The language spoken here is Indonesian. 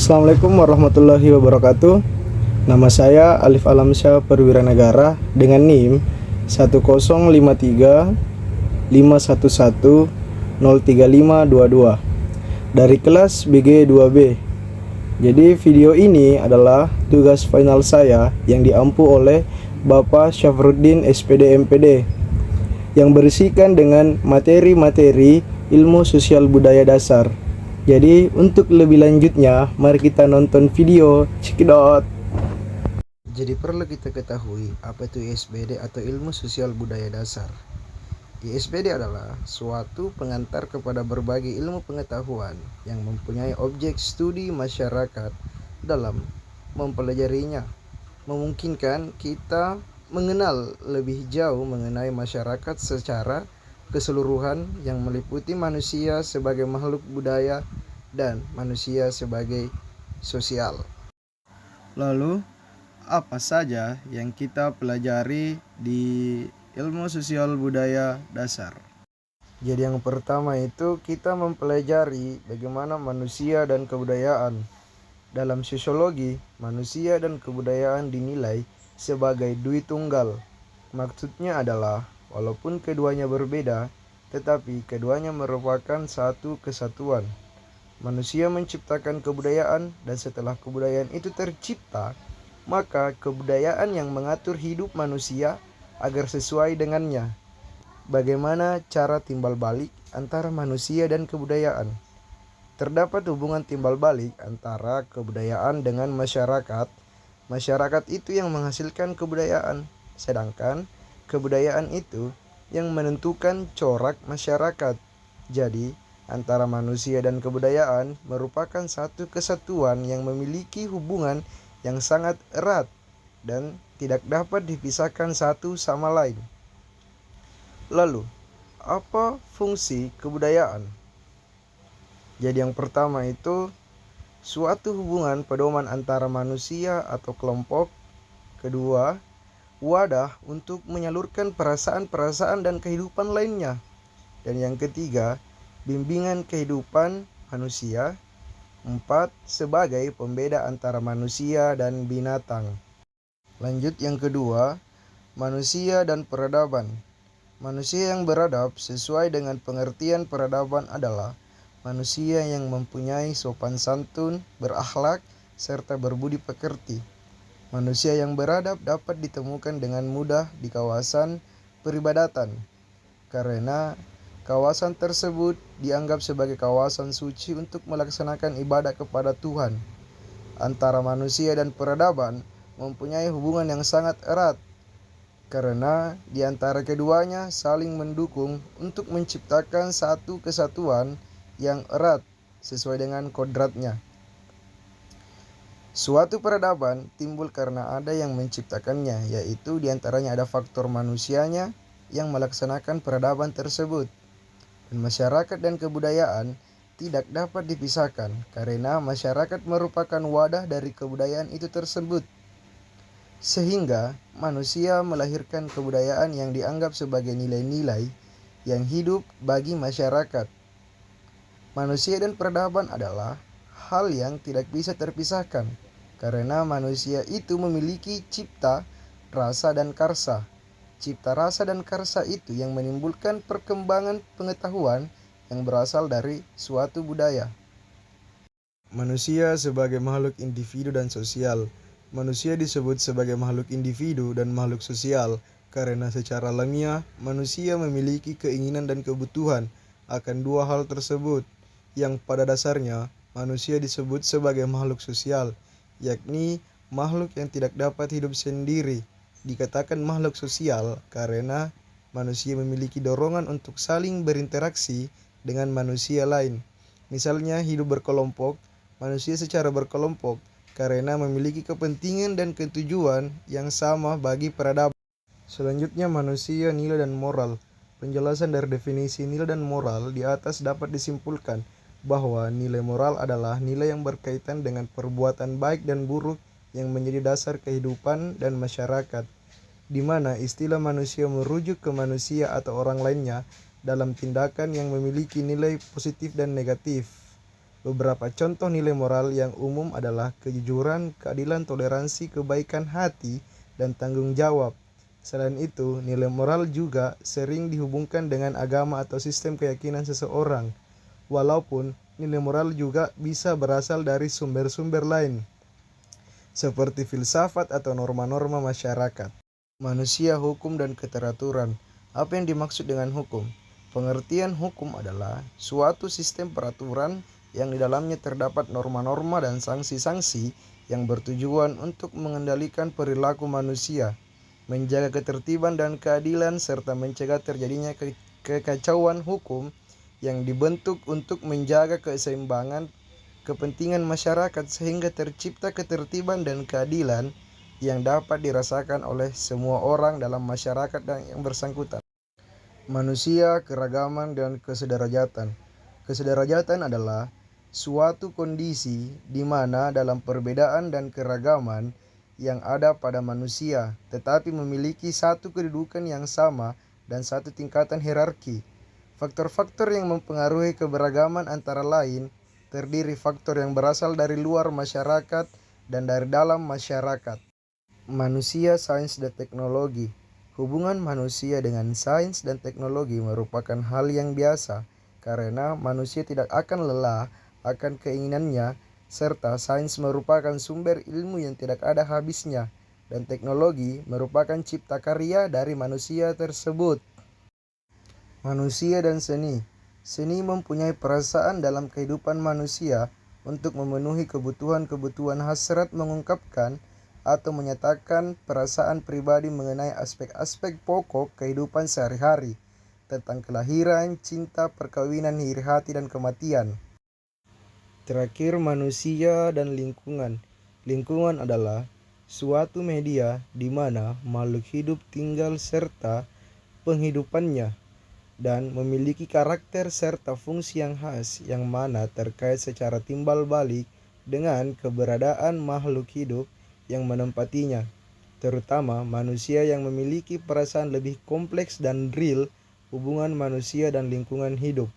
Assalamualaikum warahmatullahi wabarakatuh. Nama saya Alif Alamsyah Perwiranegara dengan NIM 1053511103522 dari kelas BG 2B. Jadi video ini adalah tugas final saya yang diampu oleh Bapak Syafruddin SPD MPD yang berisikan dengan materi-materi ilmu sosial budaya dasar. Jadi untuk lebih lanjutnya, mari kita nonton video. Cekidot. Jadi perlu kita ketahui apa itu ISBD atau ilmu sosial budaya dasar. ISBD adalah suatu pengantar kepada berbagai ilmu pengetahuan yang mempunyai objek studi masyarakat dalam mempelajarinya, memungkinkan kita mengenal lebih jauh mengenai masyarakat secara keseluruhan yang meliputi manusia sebagai makhluk budaya dan manusia sebagai sosial. Lalu, apa saja yang kita pelajari di ilmu sosial budaya dasar? Jadi yang pertama itu kita mempelajari bagaimana manusia dan kebudayaan. Dalam sosiologi, manusia dan kebudayaan dinilai sebagai dui tunggal. Maksudnya adalah walaupun keduanya berbeda, tetapi keduanya merupakan satu kesatuan. Manusia menciptakan kebudayaan dan setelah kebudayaan itu tercipta, maka kebudayaan yang mengatur hidup manusia agar sesuai dengannya. Bagaimana cara timbal balik antara manusia dan kebudayaan? Terdapat hubungan timbal balik antara kebudayaan dengan masyarakat. Masyarakat itu yang menghasilkan kebudayaan, sedangkan kebudayaan itu yang menentukan corak masyarakat. Jadi, antara manusia dan kebudayaan merupakan satu kesatuan yang memiliki hubungan yang sangat erat dan tidak dapat dipisahkan satu sama lain. Lalu, apa fungsi kebudayaan? Jadi yang pertama itu suatu hubungan pedoman antara manusia atau kelompok. Kedua, wadah untuk menyalurkan perasaan-perasaan dan kehidupan lainnya. Dan yang ketiga, bimbingan kehidupan manusia. 4. Sebagai pembeda antara manusia dan binatang. Lanjut yang kedua, manusia dan peradaban. Manusia yang beradab sesuai dengan pengertian peradaban adalah manusia yang mempunyai sopan santun, berakhlak, serta berbudi pekerti. Manusia yang beradab dapat ditemukan dengan mudah di kawasan peribadatan, karena kawasan tersebut dianggap sebagai kawasan suci untuk melaksanakan ibadah kepada Tuhan. Antara manusia dan peradaban mempunyai hubungan yang sangat erat, karena di antara keduanya saling mendukung untuk menciptakan satu kesatuan yang erat sesuai dengan kodratnya. Suatu peradaban timbul karena ada yang menciptakannya, yaitu diantaranya ada faktor manusianya yang melaksanakan peradaban tersebut. Dan masyarakat dan kebudayaan tidak dapat dipisahkan karena masyarakat merupakan wadah dari kebudayaan itu tersebut. Sehingga manusia melahirkan kebudayaan yang dianggap sebagai nilai-nilai yang hidup bagi masyarakat. Manusia dan peradaban adalah hal yang tidak bisa terpisahkan, karena manusia itu memiliki cipta, rasa, dan karsa. Cipta, rasa, dan karsa itu yang menimbulkan perkembangan pengetahuan yang berasal dari suatu budaya. Manusia sebagai makhluk individu dan sosial. Manusia disebut sebagai makhluk individu dan makhluk sosial karena secara alamiah manusia memiliki keinginan dan kebutuhan akan dua hal tersebut, yang pada dasarnya manusia disebut sebagai makhluk sosial, yakni makhluk yang tidak dapat hidup sendiri. Dikatakan makhluk sosial karena manusia memiliki dorongan untuk saling berinteraksi dengan manusia lain. Misalnya hidup berkelompok, manusia secara berkelompok karena memiliki kepentingan dan ketujuan yang sama bagi peradaban. Selanjutnya manusia, nilai dan moral. Penjelasan dari definisi nilai dan moral di atas dapat disimpulkan bahwa nilai moral adalah nilai yang berkaitan dengan perbuatan baik dan buruk yang menjadi dasar kehidupan dan masyarakat, di mana istilah manusia merujuk ke manusia atau orang lainnya dalam tindakan yang memiliki nilai positif dan negatif. Beberapa contoh nilai moral yang umum adalah kejujuran, keadilan, toleransi, kebaikan hati, dan tanggung jawab. Selain itu, nilai moral juga sering dihubungkan dengan agama atau sistem keyakinan seseorang. Walaupun nilai moral juga bisa berasal dari sumber-sumber lain, seperti filsafat atau norma-norma masyarakat. Manusia, hukum, dan keteraturan. Apa yang dimaksud dengan hukum? Pengertian hukum adalah suatu sistem peraturan yang di dalamnya terdapat norma-norma dan sanksi-sanksi yang bertujuan untuk mengendalikan perilaku manusia, menjaga ketertiban dan keadilan, serta mencegah terjadinya kekacauan hukum yang dibentuk untuk menjaga keseimbangan kepentingan masyarakat sehingga tercipta ketertiban dan keadilan yang dapat dirasakan oleh semua orang dalam masyarakat dan yang bersangkutan. Manusia, keragaman, dan kesederajatan. Kesederajatan adalah suatu kondisi di mana dalam perbedaan dan keragaman yang ada pada manusia, tetapi memiliki satu kedudukan yang sama dan satu tingkatan hierarki. Faktor-faktor yang mempengaruhi keberagaman antara lain terdiri faktor yang berasal dari luar masyarakat dan dari dalam masyarakat. Manusia, sains, dan teknologi. Hubungan manusia dengan sains dan teknologi merupakan hal yang biasa karena manusia tidak akan lelah akan keinginannya, serta sains merupakan sumber ilmu yang tidak ada habisnya dan teknologi merupakan cipta karya dari manusia tersebut. Manusia dan seni. Seni mempunyai perasaan dalam kehidupan manusia untuk memenuhi kebutuhan-kebutuhan hasrat, mengungkapkan atau menyatakan perasaan pribadi mengenai aspek-aspek pokok kehidupan sehari-hari, tentang kelahiran, cinta, perkawinan, iri hati, dan kematian. Terakhir, manusia dan lingkungan. Lingkungan adalah suatu media di mana makhluk hidup tinggal serta penghidupannya dan memiliki karakter serta fungsi yang khas yang mana terkait secara timbal balik dengan keberadaan makhluk hidup yang menempatinya, terutama manusia yang memiliki perasaan lebih kompleks dan real. Hubungan manusia dan lingkungan hidup.